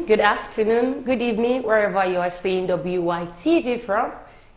morning, good afternoon, good evening, wherever you are seeing WYTV from.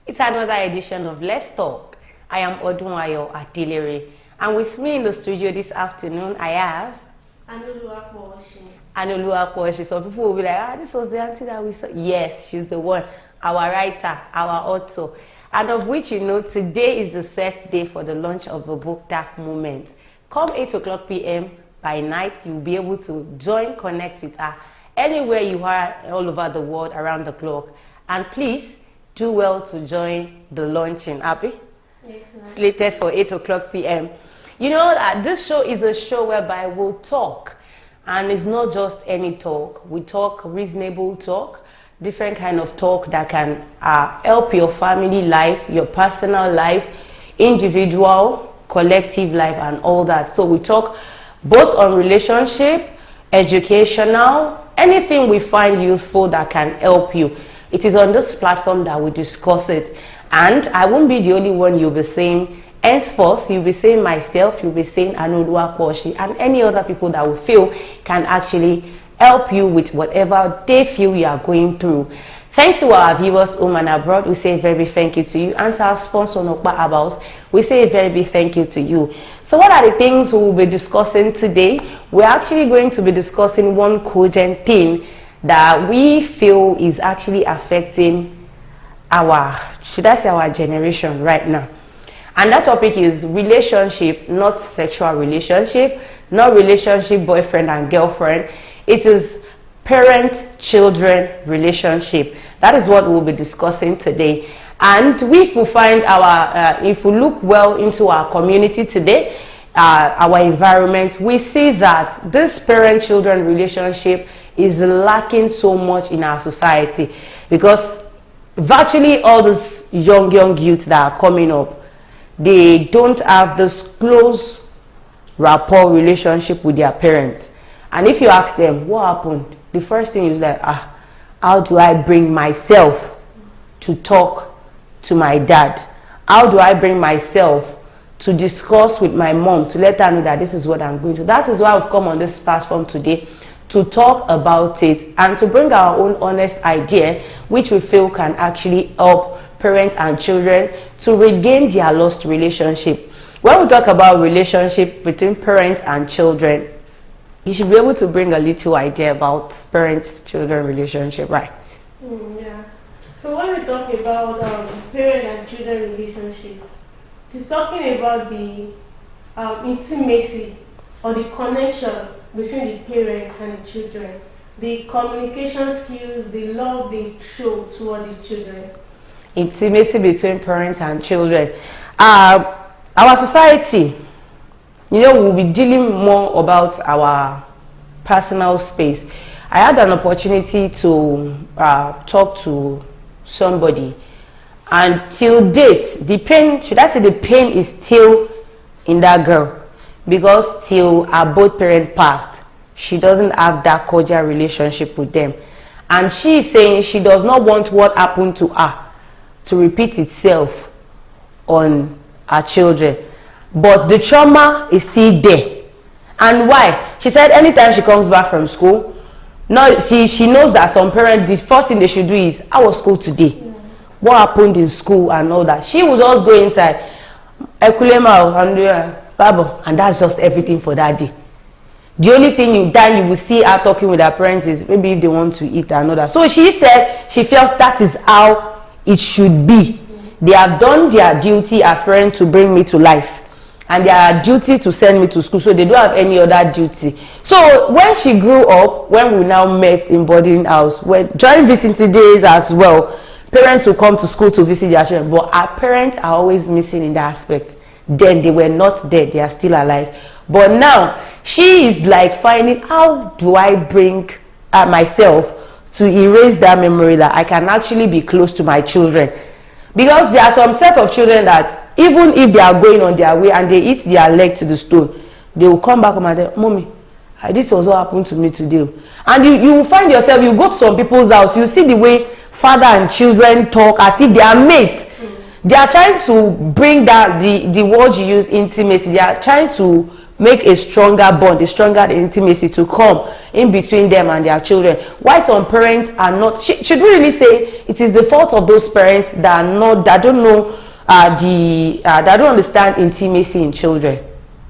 It's another edition of Let's Talk. I am Odunwayo Adelere, and with me in the studio this afternoon, I have Anoluwa Kwoshi. Some people will be like, this was the auntie that we saw. Yes, she's the one, our writer, our author. And of which, today is the set day for the launch of the book Dark Moment. Come 8 o'clock p.m. by night, you'll be able to connect with her anywhere you are all over the world around the clock. And please do well to join the launching. Happy? Yes, ma'am. Slated for 8 o'clock p.m. You know that this show is a show whereby we'll talk. And it's not just any talk. We talk reasonable talk, different kind of talk that can help your family life, your personal life, individual, collective life, and all that. So we talk both on relationship, educational, anything we find useful that can help you. It is on this platform that we discuss it. And I won't be the only one you'll be saying. Henceforth, you'll be saying myself, you'll be saying Anoluwa Kwoshi, and any other people that we feel can actually help you with whatever they feel you are going through. Thanks to our viewers home and abroad, we say a very big thank you to you. And to our sponsor, Nokpa Abals, we say a very big thank you to you. So what are the things we will be discussing today? We're actually going to be discussing one cogent theme that we feel is actually affecting our generation right now. And that topic is relationship, not sexual relationship, not relationship boyfriend and girlfriend. It is parent-children relationship. That is what we'll be discussing today. And if we find if we look well into our community today, our environment, we see that this parent-children relationship is lacking so much in our society, because virtually all these young youths that are coming up, they don't have this close rapport relationship with their parents. And if you ask them what happened, the first thing is like, how do I bring myself to talk to my dad? How do I bring myself to discuss with my mom, to let her know that this is what I'm going to? That is why I've come on this platform today, to talk about it and to bring our own honest idea, which we feel can actually help parents and children to regain their lost relationship. When we talk about relationship between parents and children, you should be able to bring a little idea about parents-children relationship, right? Yeah. So when we talk about parent and children relationship, it's talking about the intimacy or the connection between the parent and the children, the communication skills, the love they show toward the children. Intimacy between parents and children. Our society, we'll be dealing more about our personal space. I had an opportunity to talk to somebody, and till date, the pain, should I say the pain is still in that girl, because till her both parents passed, she doesn't have that cordial relationship with them. And she is saying she does not want what happened to her to repeat itself on her children. But the trauma is still there. And why? She said anytime she comes back from school, she knows that some parents, the first thing they should do is, how was school today? What happened in school and all that? She will just go inside, and that's just everything for that day. The only thing you will see her talking with her parents is maybe if they want to eat and all that. So she said she felt that is how it should be. They have done their duty as parents to bring me to life, and their duty to send me to school, so they don't have any other duty. So when she grew up, when we now met in boarding house, during visiting days as well, parents will come to school to visit their children, but our parents are always missing in that aspect. Then they were not dead, they are still alive. But now she is like finding, how do I bring myself to erase that memory, that I can actually be close to my children? Because there are some set of children that even if they are going on their way and they eat their leg to the stone, they will come back and say, Mommy, this was what happened to me today. And you will find yourself, you go to some people's house, you see the way father and children talk as if they are mates. they are trying to bring that the word you use, intimacy. They are trying to make a stronger bond, a stronger intimacy to come in between them and their children. Why some parents are not, should we really say it is the fault of those parents that are not, that don't know that don't understand intimacy in children?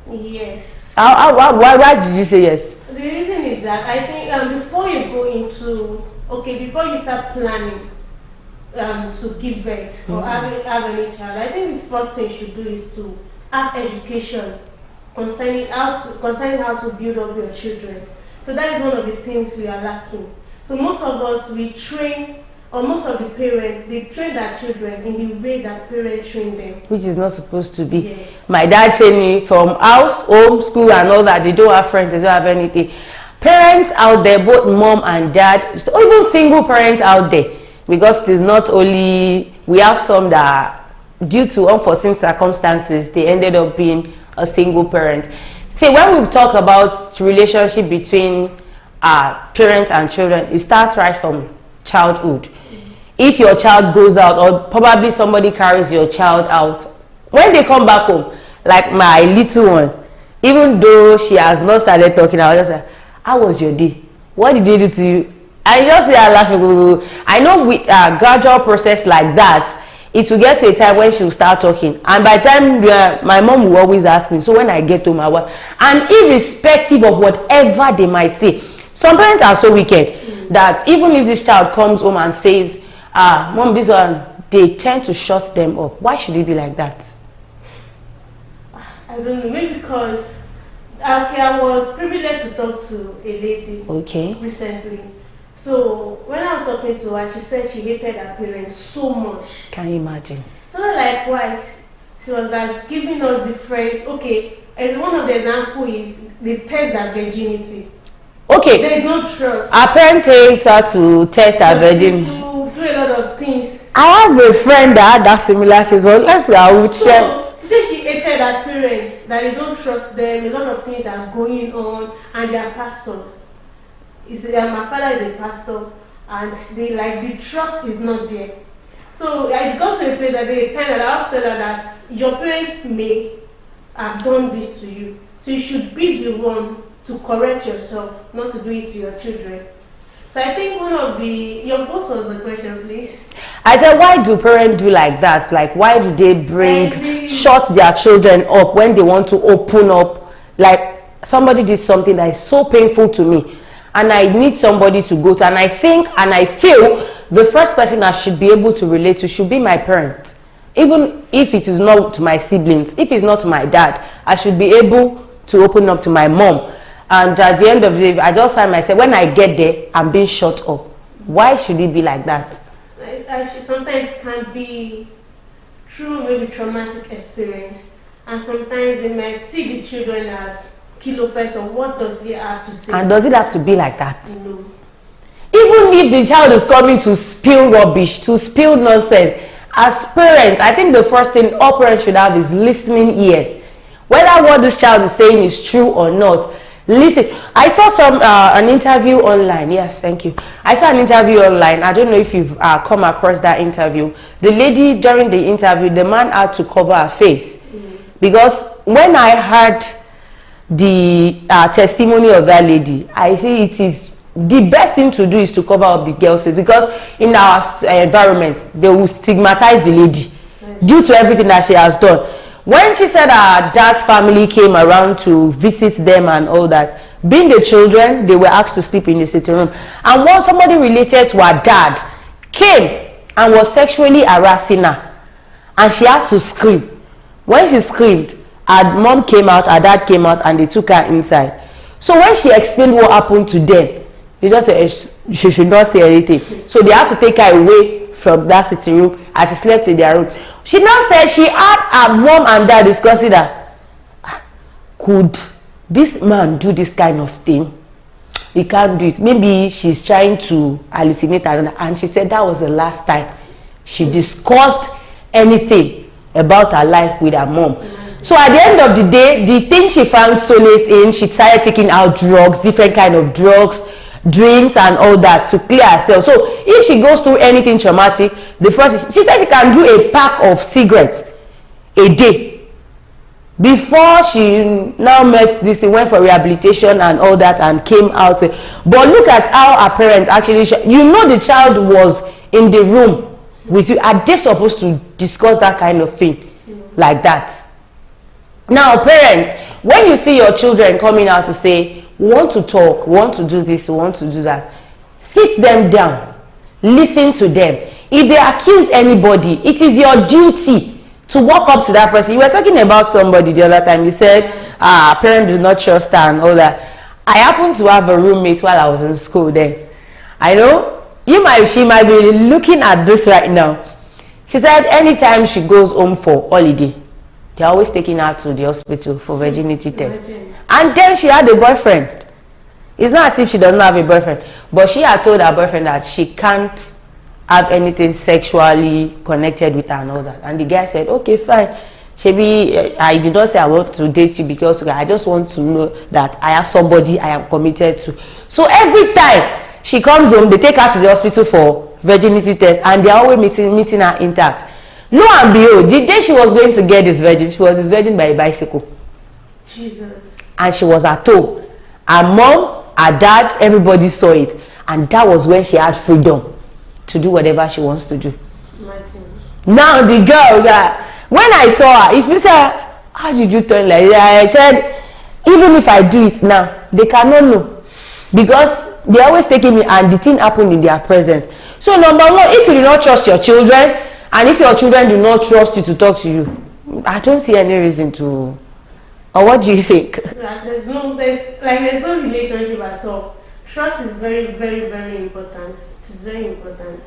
Yes. Why did you say yes? The reason is that I think before you go into, before you start planning to give birth or have any child, I think the first thing you should do is to have education concerning how to build up your children. So that is one of the things we are lacking. So most of us, we train, or most of the parents, they train their children in the way that parents train them. Which is not supposed to be. Yes. My dad trained me from house, home, school and all that. They don't have friends, they don't have anything. Parents out there, both mom and dad, or even single parents out there, because it is not only, we have some that due to unforeseen circumstances, they ended up being a single parent. See, when we talk about relationship between parents and children, it starts right from childhood. If your child goes out, or probably somebody carries your child out, when they come back home, like my little one, even though she has not started talking, I was just like, how was your day? What did they do to you? I just say I laugh. I know with a gradual process like that, it will get to a time when she will start talking, and by the time my mom will always ask me, so when I get home, and irrespective of whatever they might say, some parents are so wicked that even if this child comes home and says, mom, this one, they tend to shut them up. Why should it be like that? I don't know, maybe because I was privileged to talk to a lady recently. So when I was talking to her, she said she hated her parents so much. Can you imagine? So like why? She was like giving us different, and one of the examples is they test their virginity. There is no trust. Our parent takes her to test her virginity. To do a lot of things. I have a friend that had that similar case. Well, let's go. So she said she hated her parents, that they don't trust them, a lot of things are going on, and they are pastor. My father is a pastor, and the trust is not there. So I got to a place that they tell her after that your parents may have done this to you, so you should be the one to correct yourself, not to do it to your children. So I think one of what was the question, please? I said, why do parents do like that? Like, why do they shut their children up when they want to open up? Like, somebody did something that is so painful to me, and I need somebody to go to, and I think and I feel the first person I should be able to relate to should be my parent. Even if it is not my siblings, if it's not my dad, I should be able to open up to my mom. And at the end of the day, I just find myself, when I get there, I'm being shut up. Why should it be like that? Sometimes it can be through maybe traumatic experience, and sometimes they might see the children as kilo first, or what does he have to say? And does it have to be like that? No. Even if the child is coming to spill rubbish, to spill nonsense, as parents, I think the first thing all parents should have is listening ears. Whether what this child is saying is true or not, listen. I saw an interview online. Yes, thank you. I saw an interview online. I don't know if you've come across that interview. The lady, during the interview, the man had to cover her face. Because when I heard the testimony of that lady, I say it is the best thing to do is to cover up the girl's face, because in our environment they will stigmatize the lady due to everything that she has done. When she said her dad's family came around to visit them and all that, being the children, they were asked to sleep in the sitting room, and once somebody related to her dad came and was sexually harassing her, and she had to scream. When she screamed, her mom came out, her dad came out, and they took her inside. So when she explained what happened to them, they just said she should not say anything. So they had to take her away from that sitting room, and she slept in their room. She now said she had her mom and dad discussing that, could this man do this kind of thing? He can't do it. Maybe she's trying to hallucinate another. And she said that was the last time she discussed anything about her life with her mom. So at the end of the day, the thing she found solace in, she started taking out drugs, different kind of drugs. drinks and all that to clear herself. So if she goes through anything traumatic, the first, she said she can do a pack of cigarettes a day before she now met this thing, went for rehabilitation and all that and came out. But look at how her parents actually, the child was in the room with you. Are they supposed to discuss that kind of thing like that? Now parents, when you see your children coming out to say, we want to talk, we want to do this, we want to do that, sit them down, listen to them. If they accuse anybody, it is your duty to walk up to that person. You were talking about somebody the other time. You said, parents do not trust her and all that. I happened to have a roommate while I was in school then. I know she might be looking at this right now. She said anytime she goes home for holiday, they're always taking her to the hospital for virginity test. And then she had a boyfriend. It's not as if she doesn't have a boyfriend, but she had told her boyfriend that she can't have anything sexually connected with her and all that. And the guy said, okay, fine. Shebi, I did not say I want to date you because I just want to know that I have somebody I am committed to. So every time she comes home, they take her to the hospital for virginity test and they are always meeting her intact. Lo and behold, the day she was going to get this virgin, she was virgin by a bicycle. Jesus. And she was at home. Her mom, her dad, everybody saw it. And that was when she had freedom to do whatever she wants to do. Now the girl, when I saw her, if you say, how did you turn like that? I said, even if I do it now, they cannot know. Because they're always taking me and the thing happened in their presence. So number one, if you do not trust your children, and if your children do not trust you to talk to you, I don't see any reason to. Or what do you think? There's no relationship at all. Trust is very, very, very important. It is very important.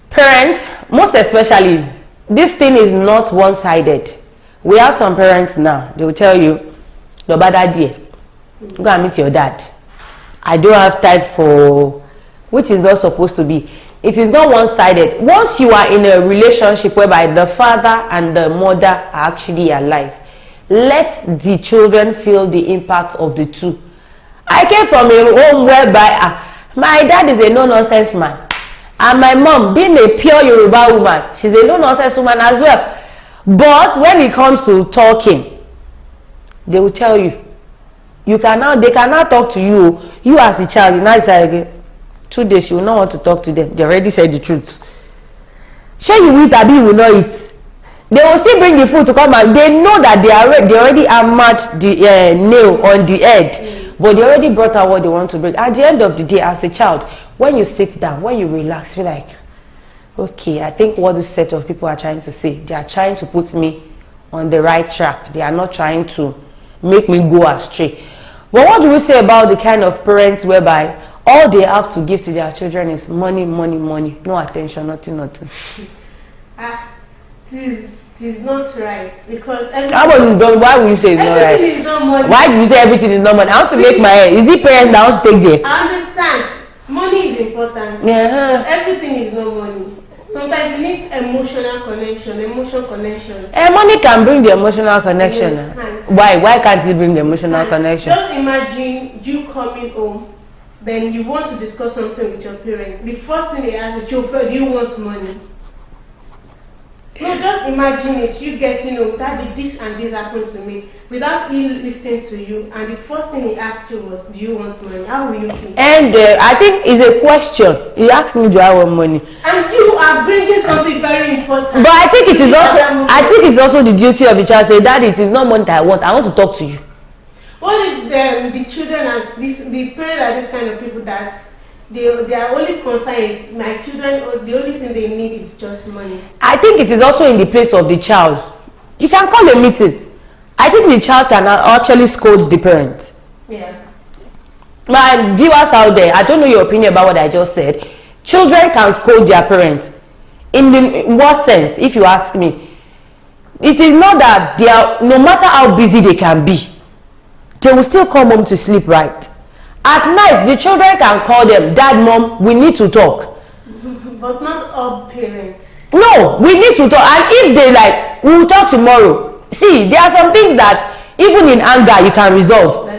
Parents, most especially, this thing is not one-sided. We have some parents now, they will tell you, your bad dear, go and meet your dad. I don't have time for, which is not supposed to be. It is not one-sided. Once you are in a relationship whereby the father and the mother are actually alive, let the children feel the impact of the two. I came from a home whereby my dad is a no-nonsense man. And my mom, being a pure Yoruba woman, she's a no-nonsense woman as well. But when it comes to talking, they will tell you, they cannot talk to you. You as the child, you now say, 2 days, you will not want to talk to them. They already said the truth. Sure, you eat, Abi, you will not eat. They will still bring the food to come out. They know that they already hammered the nail on the head. But they already brought out what they want to bring. At the end of the day, as a child, when you sit down, when you relax, you're like, okay, I think what this set of people are trying to say, they are trying to put me on the right track. They are not trying to make me go astray. But what do we say about the kind of parents whereby all they have to give to their children is money, money, money, no attention, nothing, nothing? It is not right because why would you say it's not right? Everything is not money. Why do you say everything is not money? I want to make my hair. Is it parents that want to take there? I understand. Money is important. Yeah. Everything is not money. Sometimes we need emotional connection. Money can bring the emotional connection. Yes, Why can't it bring the emotional connection? Just imagine you coming home, then you want to discuss something with your parents. The first thing they ask is, chauffeur, do you want money? No, just imagine it. You get, Daddy, this and this happened to me, without him listening to you, and the first thing he asked you was, do you want money? How will you feel? And I think it's a question. He asked me, do I want money? And you are bringing something very important. But I think it's also the duty of the child to say, Daddy, it is not money that I want to talk to you. What if the children and the parents are this kind of people that their only concern is my children, or the only thing they need is just money? I think it is also in the place of the child. You can call a meeting. I think the child can actually scold the parent. Yeah. My viewers out there, I don't know your opinion about what I just said. Children can scold their parents. In what sense, if you ask me? It is not that they are, no matter how busy they can be, they will still come home to sleep, right? At night, the children can call them, Dad, Mom, we need to talk. But not all parents. No, we need to talk. And if they like, we will talk tomorrow. See, there are some things that even in anger you can resolve.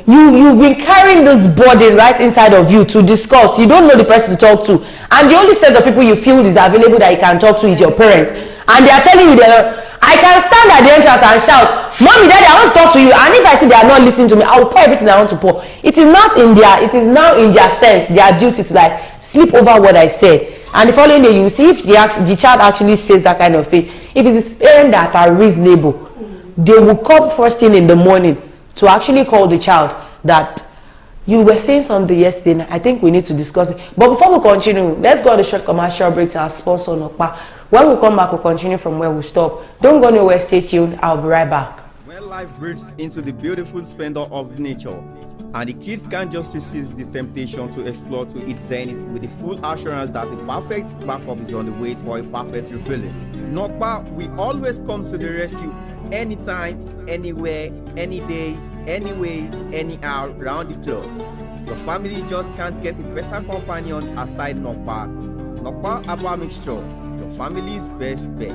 you've been carrying this burden right inside of you to discuss. You don't know the person to talk to, and the only set of people you feel is available that you can talk to is your parents, and they are telling you I can stand at the entrance and shout, "Mommy, Daddy, I want to talk to you," and if I see they are not listening to me, I will pour everything I want to pour. It is now in their sense, their duty to like sleep over what I said. And the following day, you see if the child actually says that kind of thing. If it is parents that are reasonable, they will come first thing in the morning to actually call the child that you were saying something yesterday. I think we need to discuss it. But before we continue, let's go on a short commercial break to our sponsor, Nokpa. When we come back, we'll continue from where we stop. Don't go nowhere, stay tuned. I'll be right back. When life breaks into the beautiful splendor of nature, and the kids can't just resist the temptation to explore to its zenith with the full assurance that the perfect backup is on the way for a perfect refilling. Nokpa, we always come to the rescue anytime, anywhere, any day, anyway, anyhow, round the clock. Your family just can't get a better companion aside Nokpa. Nokpa Herbal Mixture, your family's best bet.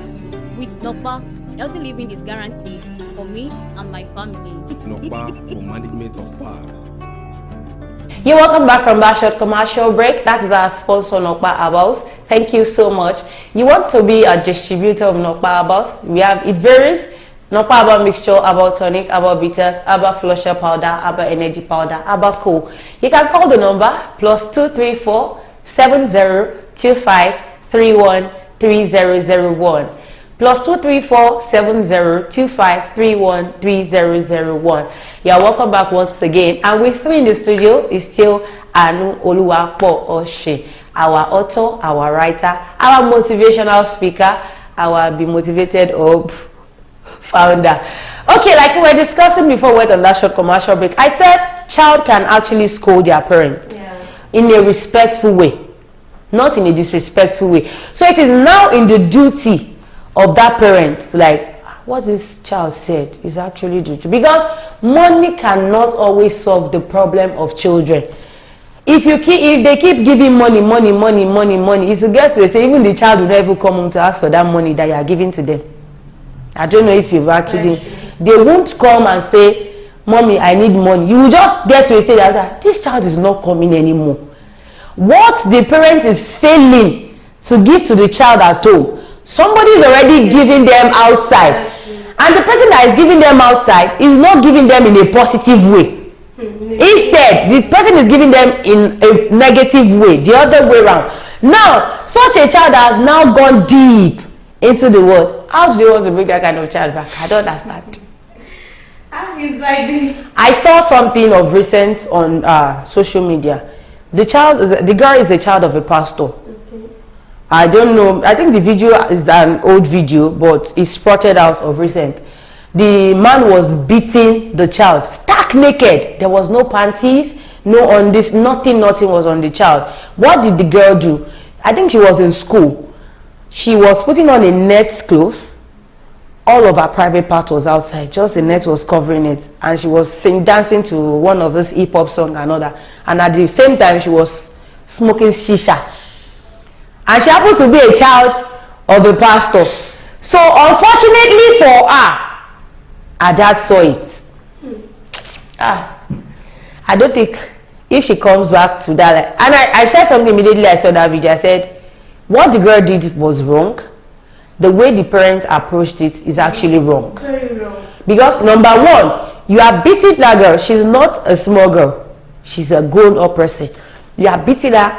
With Nokpa, healthy living is guaranteed for me and my family. Nokpa for management of power. You're welcome back from that short commercial break. That is our sponsor, Nokpa Herbals. Thank you so much. You want to be a distributor of Nokpa Herbals? It varies. Nokpa Herbal Mixture, Herbal Tonic, Herbal Bitters, Herbal Flusher Powder, Herbal Energy Powder, Herbal Cool. You can call the number +234 7025 313001. +234 7025 313001. You are welcome back once again. And with me in the studio is still Anu Oluwapo Oshe, our author, our writer, our motivational speaker, our Be Motivated Up founder. Okay, like we were discussing before we went on that short commercial break, I said child can actually scold their parent in a respectful way, not in a disrespectful way. So it is now in the duty of that parent, like what this child said is actually true, because money cannot always solve the problem of children. If they keep giving money, it's to get to say even the child will never come home to ask for that money that you are giving to them. I don't know if you've actually, they won't come and say, "Mommy, I need money." You will just get to say that this child is not coming anymore. What the parent is failing to give to the child at home, somebody is already giving them outside, and the person that is giving them outside is not giving them in a positive way. Instead, the person is giving them in a negative way, the other way around. Now, such a child has now gone deep into the world. How do they want to bring that kind of child back? I don't understand. I saw something of recent on social media. The girl is a child of a pastor. I don't know. I think the video is an old video, but it's spotted out of recent. The man was beating the child, stark naked. There was no panties, no on this, nothing was on the child. What did the girl do? I think she was in school. She was putting on a net cloth. All of her private part was outside. Just the net was covering it. And she was dancing to one of those hip-hop songs and all that. And at the same time, she was smoking shisha. And she happened to be a child of a pastor. So unfortunately for her, her dad saw it. I don't think if she comes back to that, and I said something immediately I saw that video. I said what the girl did was wrong. The way the parent approached it is actually wrong. Very wrong. Because number one, you are beating that girl. She's not a small girl. She's a grown-up person. You are beating her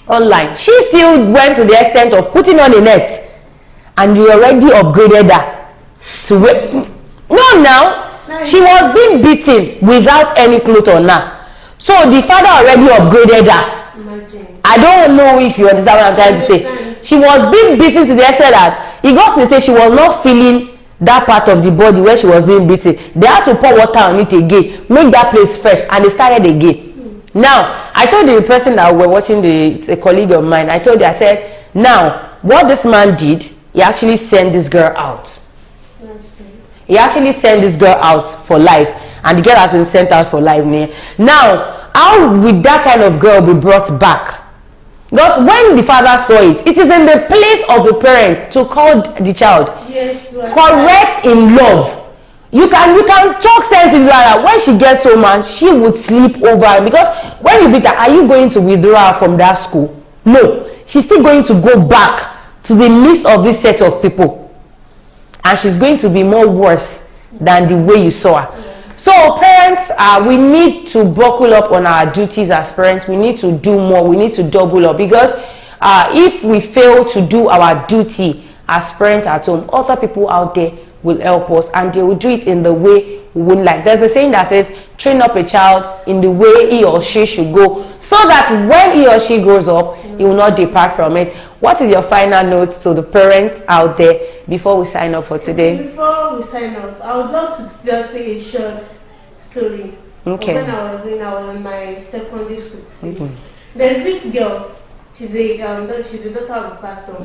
online. She still went to the extent of putting on a net, and you already upgraded her to she was being beaten without any clothes on her. So the father already upgraded her. Imagine. I don't know if you understand what I'm trying to say. She was being beaten to the extent that he got to say she was not feeling that part of the body where she was being beaten. They had to pour water on it again, make that place fresh, and they started again. Now, I told the person that we're watching, it's a colleague of mine, I said, now, what this man did, he actually sent this girl out. He actually sent this girl out for life, and the girl has been sent out for life. Now, how would that kind of girl be brought back? Because when the father saw it, it is in the place of the parents to call the child. Yes, correct in love. You can talk sense into her. When she gets home and she would sleep over, because when you beat her, are you going to withdraw her from that school? No, she's still going to go back to the midst of this set of people, and she's going to be more worse than the way you saw her. So parents, we need to buckle up on our duties as parents. We need to do more. We need to double up, because if we fail to do our duty as parents at home, other people out there will help us, and they will do it in the way we would like. There's a saying that says, train up a child in the way he or she should go, so that when he or she grows up, he will not depart from it. What is your final note to the parents out there before we sign up for today? Before we sign up, I would love to just say a short story. Okay. When I was in my secondary school. There's this girl. She's a daughter of a pastor.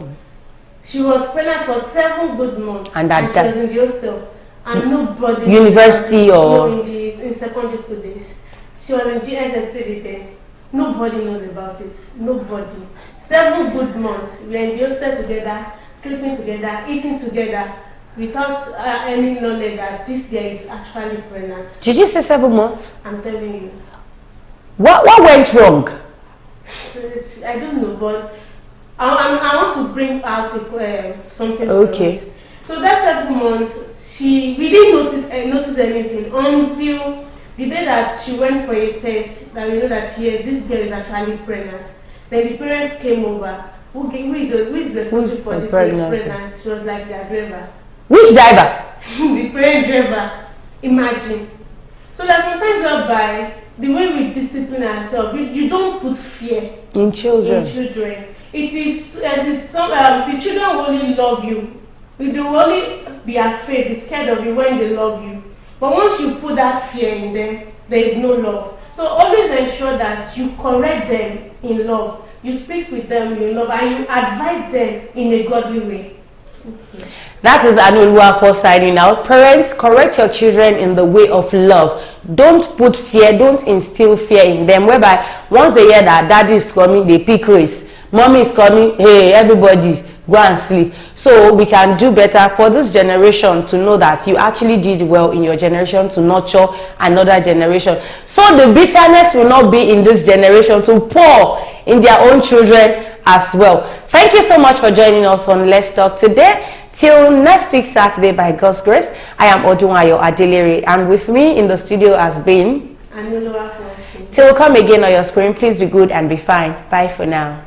She was pregnant for 7 good months, and she was in the hostel, and nobody. University or in secondary school days. She was in GSS then. Nobody knows about it. Nobody. 7 good months. We were in the hostel together, sleeping together, eating together, without any knowledge that this girl is actually pregnant. Did you say 7 months? I'm telling you. What went wrong? I don't know, but I want to bring out something. Okay. So that 7 months, we didn't notice anything until the day that she went for a test, that we know that this girl is actually pregnant. Then the parents came over. Who is responsible for the pregnancy? She was like their driver. Which driver? The parent driver. Imagine. So that sometimes whereby the way we discipline ourselves, you don't put fear in children. The children will only love you. They will only be afraid, be scared of you when they love you. But once you put that fear in them, there is no love. So always ensure that you correct them in love. You speak with them in love, and you advise them in a godly way. That is Anuluwapo signing out. Parents, correct your children in the way of love. Don't put fear, don't instill fear in them, whereby once they hear that daddy is coming, they pick race. Mommy is coming, hey, everybody, go and sleep. So we can do better for this generation to know that you actually did well in your generation to nurture another generation. So the bitterness will not be in this generation to pour in their own children as well. Thank you so much for joining us on Let's Talk today. Till next week Saturday, by God's grace, I am Odunwayo Adelere, and with me in the studio has been Anuluwapo. Till we come again on your screen, please be good and be fine. Bye for now.